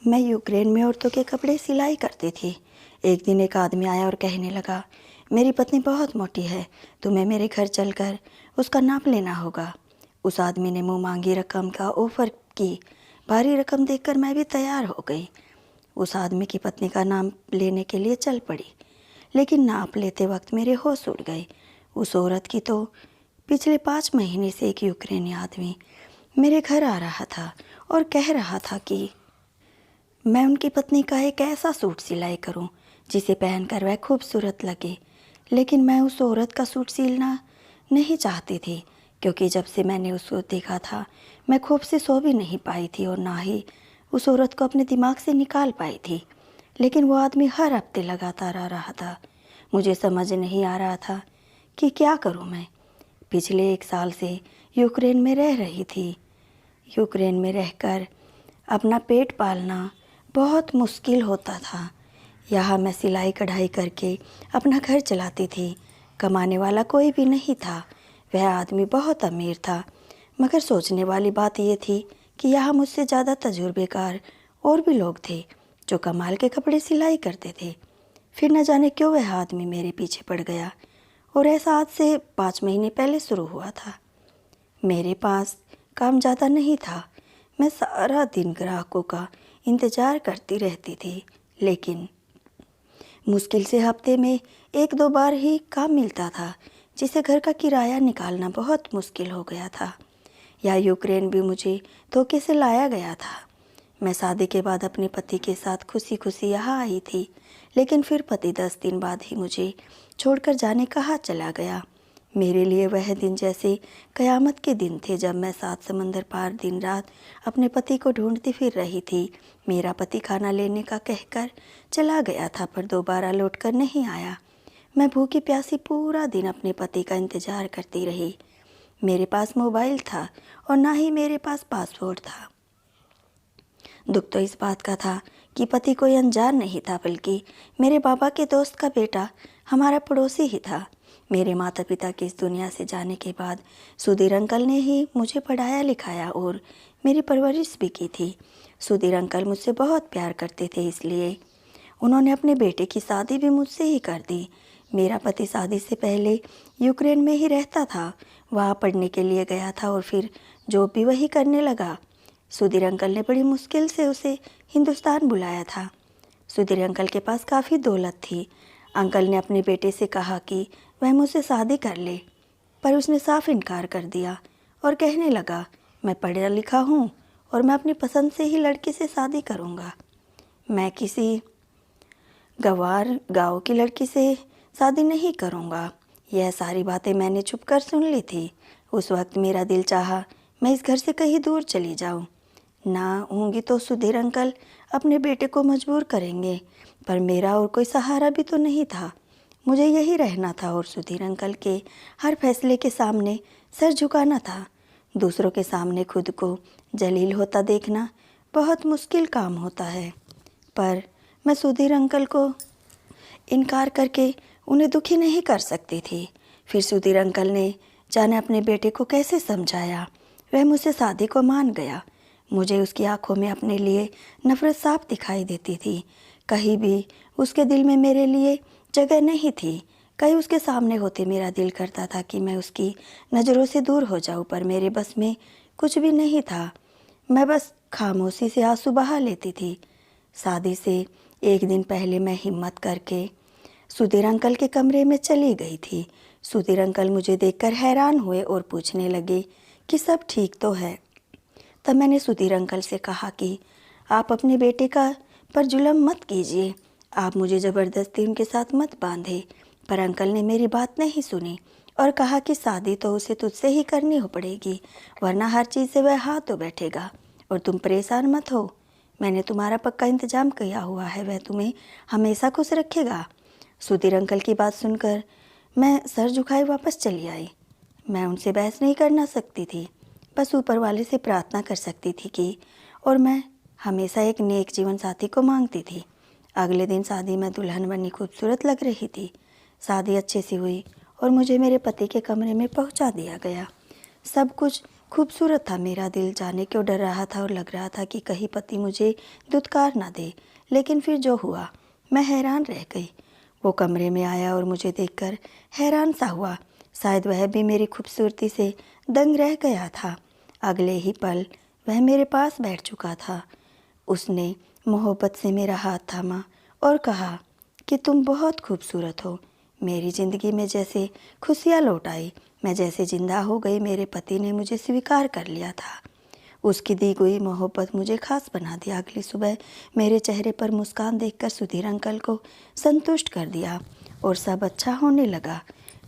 मैं यूक्रेन में औरतों के कपड़े सिलाई करती थी। एक दिन एक आदमी आया और कहने लगा, मेरी पत्नी बहुत मोटी है, तुम्हें मेरे घर चलकर उसका नाप लेना होगा। उस आदमी ने मुंह मांगी रकम का ऑफर की। भारी रकम देखकर मैं भी तैयार हो गई। उस आदमी की पत्नी का नाम लेने के लिए चल पड़ी, लेकिन नाप लेते वक्त मेरे होश उड़ गए। उस औरत की तो पिछले 5 महीने से एक यूक्रेनी आदमी मेरे घर आ रहा था और कह रहा था कि मैं उनकी पत्नी का एक ऐसा सूट सिलाई करूं जिसे पहनकर वह खूबसूरत लगे। लेकिन मैं उस औरत का सूट सिलना नहीं चाहती थी, क्योंकि जब से मैंने उसको देखा था मैं खूब से सो भी नहीं पाई थी और ना ही उस औरत को अपने दिमाग से निकाल पाई थी। लेकिन वो आदमी हर हफ्ते लगातार आ रहा था। मुझे समझ नहीं आ रहा था कि क्या करूं मैं। पिछले 1 साल से यूक्रेन में रह रही थी। यूक्रेन में रहकर अपना पेट पालना बहुत मुश्किल होता था। यहाँ मैं सिलाई कढ़ाई करके अपना घर चलाती थी। कमाने वाला कोई भी नहीं था। वह आदमी बहुत अमीर था, मगर सोचने वाली बात यह थी कि यहाँ मुझसे ज़्यादा तजुर्बेकार और भी लोग थे जो कमाल के कपड़े सिलाई करते थे। फिर न जाने क्यों वह आदमी मेरे पीछे पड़ गया, और ऐसा आज से 5 महीने पहले शुरू हुआ था। मेरे पास काम ज़्यादा नहीं था। मैं सारा दिन ग्राहकों का इंतज़ार करती रहती थी, लेकिन मुश्किल से हफ्ते में 1-2 बार ही काम मिलता था, जिसे घर का किराया निकालना बहुत मुश्किल हो गया था। यह यूक्रेन भी मुझे धोखे से लाया गया था। मैं शादी के बाद अपने पति के साथ खुशी खुशी यहाँ आई थी, लेकिन फिर पति 10 दिन बाद ही मुझे छोड़कर जाने कहाँ चला गया। मेरे लिए वह दिन जैसे कयामत के दिन थे, जब मैं 7 समंदर पार दिन रात अपने पति को ढूंढती फिर रही थी। मेरा पति खाना लेने का कहकर चला गया था, पर दोबारा लौटकर नहीं आया। मैं भूखी प्यासी पूरा दिन अपने पति का इंतजार करती रही। मेरे पास मोबाइल था और ना ही मेरे पास पासपोर्ट था। दुख तो इस बात का था कि पति कोई अनजान नहीं था, बल्कि मेरे बाबा के दोस्त का बेटा हमारा पड़ोसी ही था। मेरे माता पिता के इस दुनिया से जाने के बाद सुधीर अंकल ने ही मुझे पढ़ाया लिखाया और मेरी परवरिश भी की थी। सुधीर अंकल मुझसे बहुत प्यार करते थे, इसलिए उन्होंने अपने बेटे की शादी भी मुझसे ही कर दी। मेरा पति शादी से पहले यूक्रेन में ही रहता था। वहाँ पढ़ने के लिए गया था और फिर जॉब भी वही करने लगा। सुधीर अंकल ने बड़ी मुश्किल से उसे हिंदुस्तान बुलाया था। सुधीर अंकल के पास काफ़ी दौलत थी। अंकल ने अपने बेटे से कहा कि वह मुझसे शादी कर ले, पर उसने साफ इनकार कर दिया और कहने लगा, मैं पढ़ा लिखा हूँ और मैं अपनी पसंद से ही लड़की से शादी करूँगा। मैं किसी गंवार गांव की लड़की से शादी नहीं करूँगा। यह सारी बातें मैंने छुप कर सुन ली थी। उस वक्त मेरा दिल चाहा मैं इस घर से कहीं दूर चली जाऊँ। ना होंगी तो सुधीर अंकल अपने बेटे को मजबूर करेंगे, पर मेरा और कोई सहारा भी तो नहीं था। मुझे यही रहना था और सुधीर अंकल के हर फैसले के सामने सर झुकाना था। दूसरों के सामने खुद को जलील होता देखना बहुत मुश्किल काम होता है, पर मैं सुधीर अंकल को इनकार करके उन्हें दुखी नहीं कर सकती थी। फिर सुधीर अंकल ने जाने अपने बेटे को कैसे समझाया, वह मुझसे शादी को मान गया। मुझे उसकी आंखों में अपने लिए नफरत साफ दिखाई देती थी। कहीं भी उसके दिल में मेरे लिए जगह नहीं थी। कहीं उसके सामने होते मेरा दिल करता था कि मैं उसकी नज़रों से दूर हो जाऊं, पर मेरे बस में कुछ भी नहीं था। मैं बस खामोशी से आंसू बहा लेती थी। शादी से 1 दिन पहले मैं हिम्मत करके सुधीर अंकल के कमरे में चली गई थी। सुधीर अंकल मुझे देखकर हैरान हुए और पूछने लगे कि सब ठीक तो है। तब मैंने सुधीर अंकल से कहा कि आप अपने बेटे का पर जुल्म मत कीजिए, आप मुझे ज़बरदस्ती उनके साथ मत बांधे। पर अंकल ने मेरी बात नहीं सुनी और कहा कि शादी तो उसे तुझसे ही करनी हो पड़ेगी, वरना हर चीज़ से वह हाथ तो बैठेगा। और तुम परेशान मत हो, मैंने तुम्हारा पक्का इंतजाम किया हुआ है, वह तुम्हें हमेशा खुश रखेगा। सुधीर अंकल की बात सुनकर मैं सर झुकाए वापस चली आई। मैं उनसे बहस नहीं करना सकती थी, बस ऊपर वाले से प्रार्थना कर सकती थी कि और मैं हमेशा एक नेक जीवन साथी को मांगती थी। अगले दिन शादी में दुल्हन बनी खूबसूरत लग रही थी। शादी अच्छे से हुई और मुझे मेरे पति के कमरे में पहुंचा दिया गया। सब कुछ खूबसूरत था। मेरा दिल जाने क्यों डर रहा था और लग रहा था कि कहीं पति मुझे धुतकार ना दे। लेकिन फिर जो हुआ, मैं हैरान रह गई। वो कमरे में आया और मुझे देखकर हैरान सा हुआ। शायद वह भी मेरी खूबसूरती से दंग रह गया था। अगले ही पल वह मेरे पास बैठ चुका था। उसने मोहब्बत से मेरा हाथ थामा और कहा कि तुम बहुत खूबसूरत हो। मेरी ज़िंदगी में जैसे खुशियाँ लौट आई। मैं जैसे जिंदा हो गई। मेरे पति ने मुझे स्वीकार कर लिया था। उसकी दी गई मोहब्बत मुझे खास बना दिया। अगली सुबह मेरे चेहरे पर मुस्कान देखकर सुधीर अंकल को संतुष्ट कर दिया और सब अच्छा होने लगा।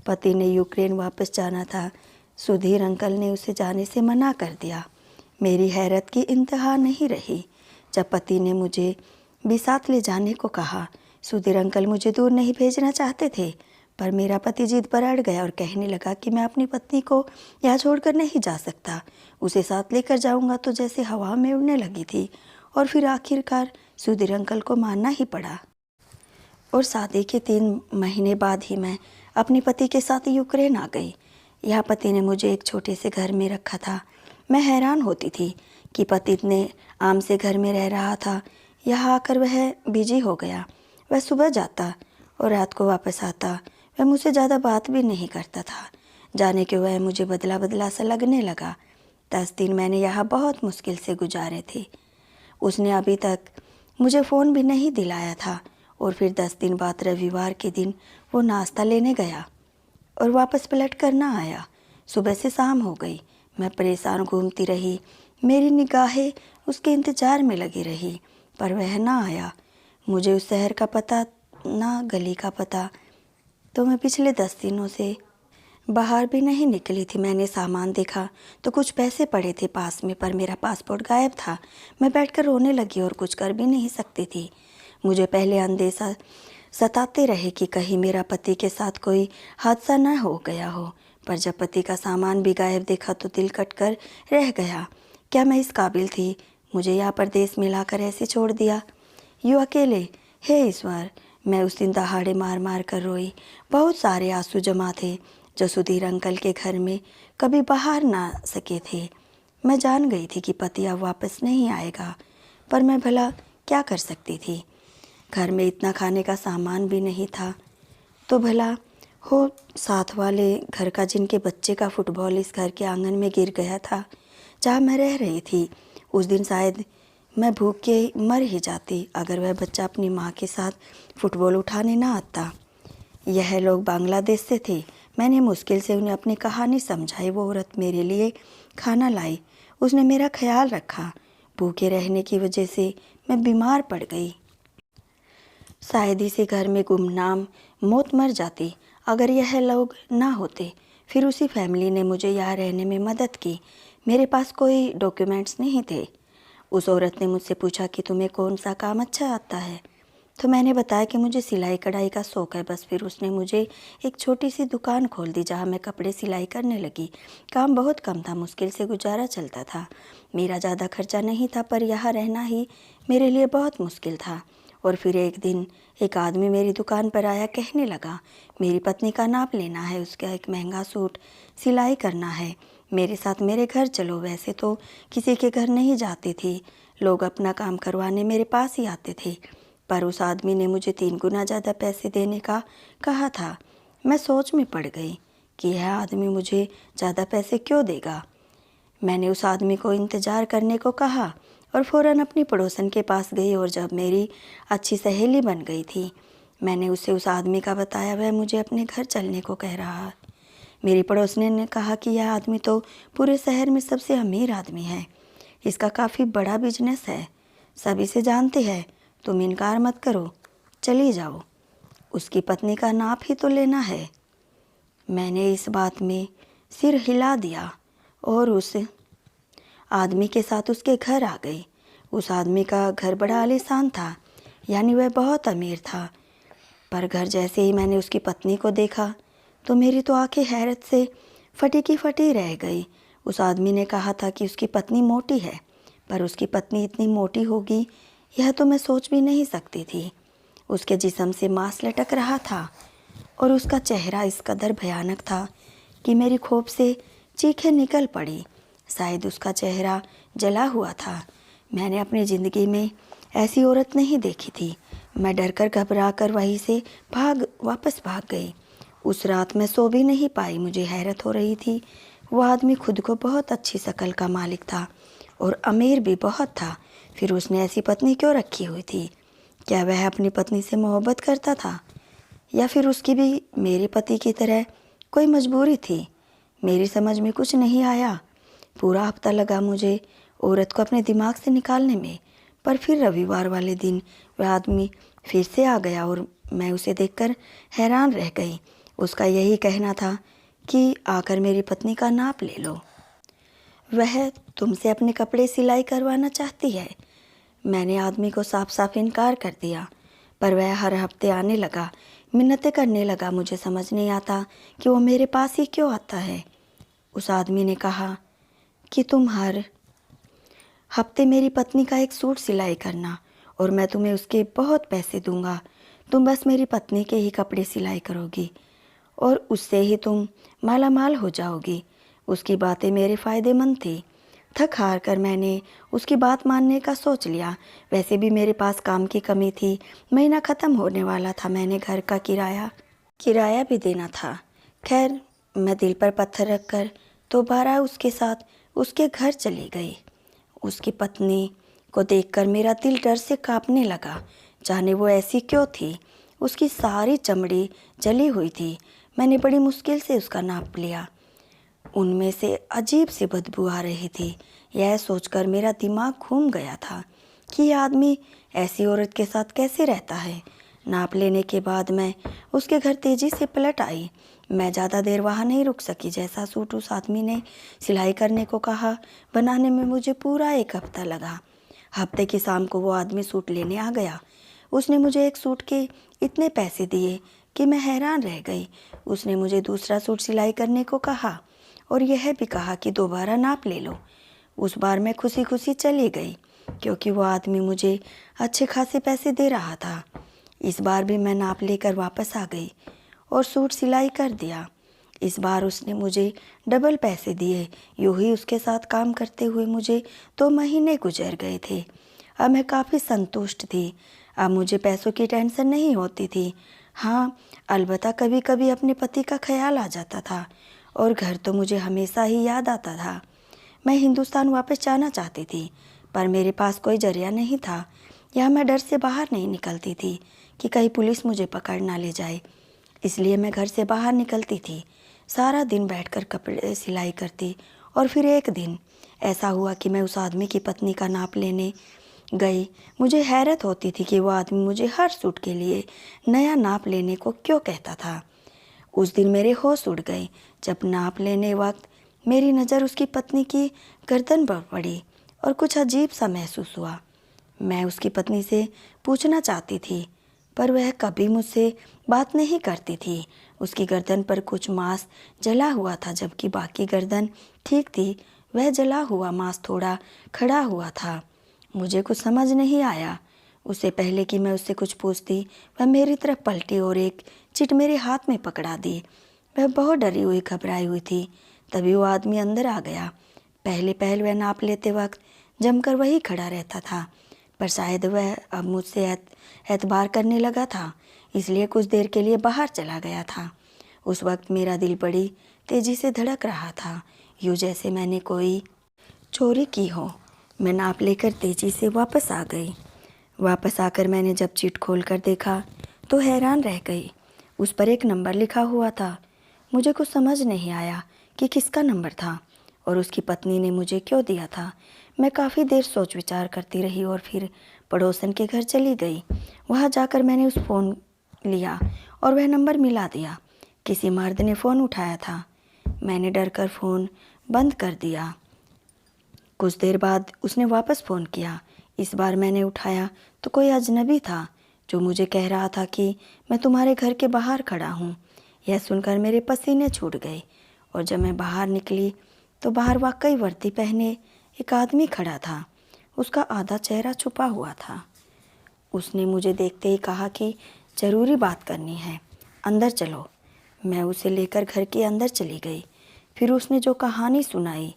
पति ने यूक्रेन वापस जाना था। सुधीर अंकल ने उसे जाने से मना कर दिया। मेरी हैरत की इंतहा नहीं रही जब पति ने मुझे भी साथ ले जाने को कहा। सुधीर अंकल मुझे दूर नहीं भेजना चाहते थे, पर मेरा पति जिद पर अड़ गया और कहने लगा कि मैं अपनी पत्नी को यहाँ छोड़कर नहीं जा सकता। उसे साथ लेकर जाऊंगा तो जैसे हवा में उड़ने लगी थी। और फिर आखिरकार सुधीर अंकल को मानना ही पड़ा और शादी के 3 महीने बाद ही मैं अपने पति के साथ यूक्रेन आ गई। यहाँ पति ने मुझे एक छोटे से घर में रखा था। मैं हैरान होती थी कि पति इतने आम से घर में रह रहा था। यहाँ आकर वह बिजी हो गया। वह सुबह जाता और रात को वापस आता। वह मुझसे ज़्यादा बात भी नहीं करता था। जाने के वह मुझे बदला बदला सा लगने लगा। 10 दिन मैंने यहाँ बहुत मुश्किल से गुजारे थे। उसने अभी तक मुझे फ़ोन भी नहीं दिलाया था। और फिर 10 दिन बाद रविवार के दिन वो नाश्ता लेने गया और वापस पलट कर ना आया। सुबह से शाम हो गई। मैं परेशान घूमती रही। मेरी निगाहें उसके इंतज़ार में लगी रही, पर वह ना आया। मुझे उस शहर का पता ना गली का पता, तो मैं पिछले 10 दिनों से बाहर भी नहीं निकली थी। मैंने सामान देखा तो कुछ पैसे पड़े थे पास में, पर मेरा पासपोर्ट गायब था। मैं बैठकर रोने लगी और कुछ कर भी नहीं सकती थी। मुझे पहले अंदेशा सताते रहे कि कहीं मेरा पति के साथ कोई हादसा न हो गया हो, पर जब पति का सामान भी गायब देखा तो दिल कटकर रह गया। क्या मैं इस काबिल थी? मुझे यहाँ परदेश में लाकर ऐसे छोड़ दिया, यूँ अकेले। हे ईश्वर! मैं उस दिन दहाड़े मार मार कर रोई। बहुत सारे आंसू जमा थे जो सुधीर अंकल के घर में कभी बाहर ना सके थे। मैं जान गई थी कि पति अब वापस नहीं आएगा, पर मैं भला क्या कर सकती थी। घर में इतना खाने का सामान भी नहीं था, तो भला हो साथ वाले घर का जिनके बच्चे का फुटबॉल इस घर के आंगन में गिर गया था जहाँ मैं रह रही थी। उस दिन शायद मैं भूख के मर ही जाती अगर वह बच्चा अपनी माँ के साथ फुटबॉल उठाने ना आता। यह लोग बांग्लादेश से थे। मैंने मुश्किल से उन्हें अपनी कहानी समझाई। वो औरत मेरे लिए खाना लाई। उसने मेरा ख्याल रखा। भूखे रहने की वजह से मैं बीमार पड़ गई। शायद इसी घर में गुमनाम मौत मर जाती अगर यह लोग ना होते। फिर उसी फैमिली ने मुझे यहाँ रहने में मदद की। मेरे पास कोई डॉक्यूमेंट्स नहीं थे। उस औरत ने मुझसे पूछा कि तुम्हें कौन सा काम अच्छा आता है, तो मैंने बताया कि मुझे सिलाई कढ़ाई का शौक़ है। बस फिर उसने मुझे एक छोटी सी दुकान खोल दी जहाँ मैं कपड़े सिलाई करने लगी। काम बहुत कम था, मुश्किल से गुजारा चलता था। मेरा ज़्यादा खर्चा नहीं था, पर यहाँ रहना ही मेरे लिए बहुत मुश्किल था। और फिर एक दिन एक आदमी मेरी दुकान पर आया। कहने लगा, मेरी पत्नी का नाप लेना है, उसका एक महंगा सूट सिलाई करना है, मेरे साथ मेरे घर चलो। वैसे तो किसी के घर नहीं जाती थी, लोग अपना काम करवाने मेरे पास ही आते थे, पर उस आदमी ने मुझे 3 गुना ज़्यादा पैसे देने का कहा था। मैं सोच में पड़ गई कि यह आदमी मुझे ज़्यादा पैसे क्यों देगा। मैंने उस आदमी को इंतज़ार करने को कहा और फ़ौरन अपनी पड़ोसन के पास गई। और जब मेरी अच्छी सहेली बन गई थी, मैंने उसे उस आदमी का बताया। वह मुझे अपने घर चलने को कह रहा। मेरी पड़ोसन ने कहा कि यह आदमी तो पूरे शहर में सबसे अमीर आदमी है, इसका काफ़ी बड़ा बिजनेस है, सभी से जानते हैं, तुम इनकार मत करो, चली जाओ, उसकी पत्नी का नाप ही तो लेना है। मैंने इस बात में सिर हिला दिया और उस आदमी के साथ उसके घर आ गई। उस आदमी का घर बड़ा आलीशान था, यानी वह बहुत अमीर था। पर घर जैसे ही मैंने उसकी पत्नी को देखा तो मेरी तो आंखें हैरत से फटी की फटी रह गई। उस आदमी ने कहा था कि उसकी पत्नी मोटी है, पर उसकी पत्नी इतनी मोटी होगी यह तो मैं सोच भी नहीं सकती थी। उसके जिस्म से मांस लटक रहा था और उसका चेहरा इस कदर भयानक था कि मेरी खोप से चीखें निकल पड़ी। शायद उसका चेहरा जला हुआ था। मैंने अपनी ज़िंदगी में ऐसी औरत नहीं देखी थी। मैं डरकर घबराकर वहीं से वापस भाग गई। उस रात मैं सो भी नहीं पाई। मुझे हैरत हो रही थी। वो आदमी खुद को बहुत अच्छी शक्ल का मालिक था और अमीर भी बहुत था। फिर उसने ऐसी पत्नी क्यों रखी हुई थी? क्या वह अपनी पत्नी से मोहब्बत करता था या फिर उसकी भी मेरे पति की तरह कोई मजबूरी थी? मेरी समझ में कुछ नहीं आया। पूरा हफ्ता लगा मुझे औरत को अपने दिमाग से निकालने में। पर फिर रविवार वाले दिन वह आदमी फिर से आ गया और मैं उसे देखकर हैरान रह गई। उसका यही कहना था कि आकर मेरी पत्नी का नाप ले लो। वह तुमसे अपने कपड़े सिलाई करवाना चाहती है। मैंने आदमी को साफ साफ इनकार कर दिया। पर वह हर हफ्ते आने लगा, मिन्नतें करने लगा। मुझे समझ नहीं आता कि वो मेरे पास ही क्यों आता है। उस आदमी ने कहा कि तुम हर हफ्ते मेरी पत्नी का एक सूट सिलाई करना और मैं तुम्हें उसके बहुत पैसे दूंगा। तुम बस मेरी पत्नी के ही कपड़े सिलाई करोगी और उससे ही तुम माला माल हो जाओगी। उसकी बातें मेरे फ़ायदेमंद थी। थक हार कर मैंने उसकी बात मानने का सोच लिया। वैसे भी मेरे पास काम की कमी थी। महीना ख़त्म होने वाला था। मैंने घर का किराया भी देना था। खैर, मैं दिल पर पत्थर रख कर दोबारा उसके साथ उसके घर चली गई। उसकी पत्नी को देखकर मेरा दिल डर से कांपने लगा। जाने वो ऐसी क्यों थी? उसकी सारी चमड़ी जली हुई थी। मैंने बड़ी मुश्किल से उसका नाप लिया। उनमें से अजीब सी बदबू आ रही थी। यह सोचकर मेरा दिमाग घूम गया था कि यह आदमी ऐसी औरत के साथ कैसे रहता है। नाप लेने के बाद मैं उसके घर तेज़ी से पलट आई। मैं ज़्यादा देर वहाँ नहीं रुक सकी। जैसा सूट उस आदमी ने सिलाई करने को कहा, बनाने में मुझे पूरा एक हफ्ता लगा। हफ्ते की शाम को वो आदमी सूट लेने आ गया। उसने मुझे एक सूट के इतने पैसे दिए कि मैं हैरान रह गई। उसने मुझे दूसरा सूट सिलाई करने को कहा और यह भी कहा कि दोबारा नाप ले लो। उस बार मैं खुशी खुशी चली गई क्योंकि वो आदमी मुझे अच्छे खासे पैसे दे रहा था। इस बार भी मैं नाप लेकर वापस आ गई और सूट सिलाई कर दिया। इस बार उसने मुझे डबल पैसे दिए। यूं ही उसके साथ काम करते हुए मुझे 2 महीने गुजर गए थे। अब मैं काफ़ी संतुष्ट थी। अब मुझे पैसों की टेंशन नहीं होती थी। हाँ, अलबत्ता कभी कभी अपने पति का ख्याल आ जाता था और घर तो मुझे हमेशा ही याद आता था। मैं हिंदुस्तान वापस जाना चाहती थी पर मेरे पास कोई जरिया नहीं था। या मैं डर से बाहर नहीं निकलती थी कि कहीं पुलिस मुझे पकड़ ना ले जाए। इसलिए मैं घर से बाहर निकलती थी। सारा दिन बैठकर कपड़े सिलाई करती और फिर एक दिन ऐसा हुआ कि मैं उस आदमी की पत्नी का नाप लेने गई। मुझे हैरत होती थी कि वो आदमी मुझे हर सूट के लिए नया नाप लेने को क्यों कहता था। उस दिन मेरे होश उड़ गए जब नाप लेने वक्त मेरी नज़र उसकी पत्नी की गर्दन पर पड़ी और कुछ अजीब सा महसूस हुआ। मैं उसकी पत्नी से पूछना चाहती थी पर वह कभी मुझसे बात नहीं करती थी। उसकी गर्दन पर कुछ मांस जला हुआ था जबकि बाकी गर्दन ठीक थी। वह जला हुआ मांस थोड़ा खड़ा हुआ था। मुझे कुछ समझ नहीं आया। उससे पहले कि मैं उससे कुछ पूछती वह मेरी तरफ पलटी और एक चिट मेरे हाथ में पकड़ा दी। वह बहुत डरी हुई घबराई हुई थी। तभी वो आदमी अंदर आ गया। पहले वह नाप लेते वक्त जमकर वही खड़ा रहता था पर शायद वह अब मुझसे एतबार करने लगा था, इसलिए कुछ देर के लिए बाहर चला गया था। उस वक्त मेरा दिल बड़ी तेज़ी से धड़क रहा था, यूँ जैसे मैंने कोई चोरी की हो। मैं नाप लेकर तेज़ी से वापस आ गई। वापस आकर मैंने जब चिट खोल कर देखा तो हैरान रह गई। उस पर एक नंबर लिखा हुआ था। मुझे कुछ समझ नहीं आया कि किसका नंबर था और उसकी पत्नी ने मुझे क्यों दिया था। मैं काफ़ी देर सोच विचार करती रही और फिर पड़ोसन के घर चली गई। वहाँ जाकर मैंने उस फ़ोन लिया और वह नंबर मिला दिया। किसी मर्द ने फ़ोन उठाया था। मैंने डर कर फ़ोन बंद कर दिया। कुछ देर बाद उसने वापस फ़ोन किया। इस बार मैंने उठाया तो कोई अजनबी था जो मुझे कह रहा था कि मैं तुम्हारे घर के बाहर खड़ा हूँ। यह सुनकर मेरे पसीने छूट गए और जब मैं बाहर निकली तो बाहर वाकई वर्दी पहने एक आदमी खड़ा था। उसका आधा चेहरा छुपा हुआ था। उसने मुझे देखते ही कहा कि ज़रूरी बात करनी है, अंदर चलो। मैं उसे लेकर घर के अंदर चली गई। फिर उसने जो कहानी सुनाई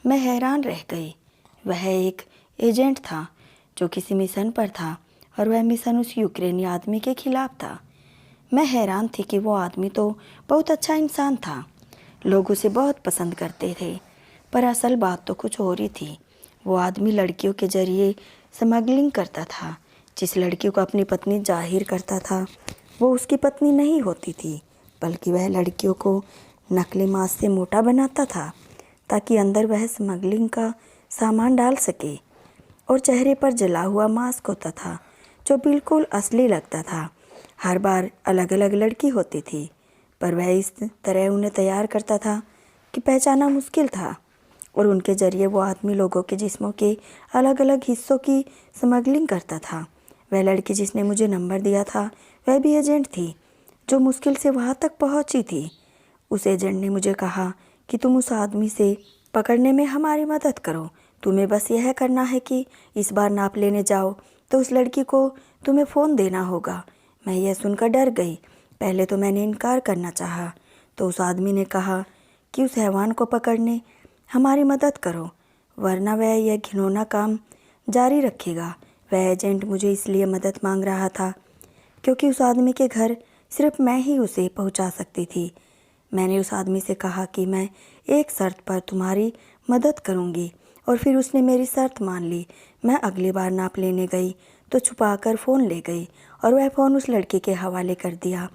मैं हैरान रह गई। वह एक एजेंट था जो किसी मिशन पर था और वह मिशन उस यूक्रेनी आदमी के खिलाफ था। मैं हैरान थी कि वो आदमी तो बहुत अच्छा इंसान था, लोग उसे बहुत पसंद करते थे, पर असल बात तो कुछ और ही थी। वो आदमी लड़कियों के जरिए स्मगलिंग करता था। जिस लड़की को अपनी पत्नी जाहिर करता था वो उसकी पत्नी नहीं होती थी, बल्कि वह लड़कियों को नकली मांस से मोटा बनाता था ताकि अंदर वह स्मगलिंग का सामान डाल सके। और चेहरे पर जला हुआ मास्क होता था जो बिल्कुल असली लगता था। हर बार अलग अलग लड़की होती थी, पर वह इस तरह उन्हें तैयार करता था कि पहचाना मुश्किल था। और उनके जरिए वो आदमी लोगों के जिस्मों के अलग अलग हिस्सों की स्मगलिंग करता था। वह लड़की जिसने मुझे नंबर दिया था वह भी एजेंट थी जो मुश्किल से वहाँ तक पहुँची थी। उस एजेंट ने मुझे कहा कि तुम उस आदमी से पकड़ने में हमारी मदद करो। तुम्हें बस यह करना है कि इस बार नाप लेने जाओ तो उस लड़की को तुम्हें फ़ोन देना होगा। मैं यह सुनकर डर गई। पहले तो मैंने इनकार करना चाहा, तो उस आदमी ने कहा कि उस हैवान को पकड़ने हमारी मदद करो, वरना वह यह घिनौना काम जारी रखेगा। वह एजेंट मुझे इसलिए मदद मांग रहा था क्योंकि उस आदमी के घर सिर्फ मैं ही उसे पहुंचा सकती थी। मैंने उस आदमी से कहा कि मैं एक शर्त पर तुम्हारी मदद करूंगी, और फिर उसने मेरी शर्त मान ली। मैं अगली बार नाप लेने गई तो छुपाकर फ़ोन ले गई और वह फ़ोन उस लड़के के हवाले कर दिया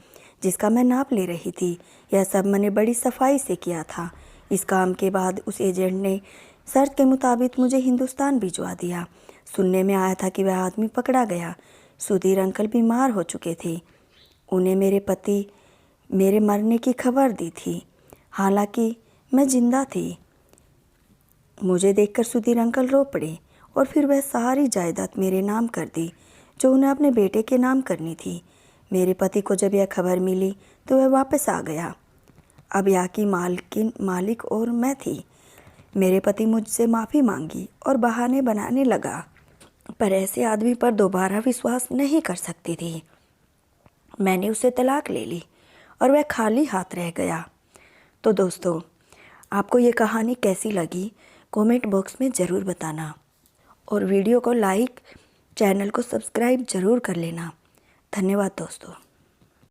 जिसका मैं नाप ले रही थी। यह सब मैंने बड़ी सफाई से किया था। इस काम के बाद उस एजेंट ने शर्त के मुताबिक मुझे हिंदुस्तान भिजवा दिया। सुनने में आया था कि वह आदमी पकड़ा गया। सुधीर अंकल बीमार हो चुके थे। उन्हें मेरे पति मेरे मरने की खबर दी थी, हालांकि मैं जिंदा थी। मुझे देखकर सुधीर अंकल रो पड़े और फिर वह सारी जायदाद मेरे नाम कर दी जो उन्हें अपने बेटे के नाम करनी थी। मेरे पति को जब यह खबर मिली तो वह वापस आ गया। अब यहाँ की मालिक और मैं थी। मेरे पति मुझसे माफ़ी मांगी और बहाने बनाने लगा, पर ऐसे आदमी पर दोबारा विश्वास नहीं कर सकती थी। मैंने उसे तलाक ले ली और वह खाली हाथ रह गया। तो दोस्तों, आपको ये कहानी कैसी लगी कमेंट बॉक्स में ज़रूर बताना, और वीडियो को लाइक, चैनल को सब्सक्राइब ज़रूर कर लेना। धन्यवाद दोस्तों।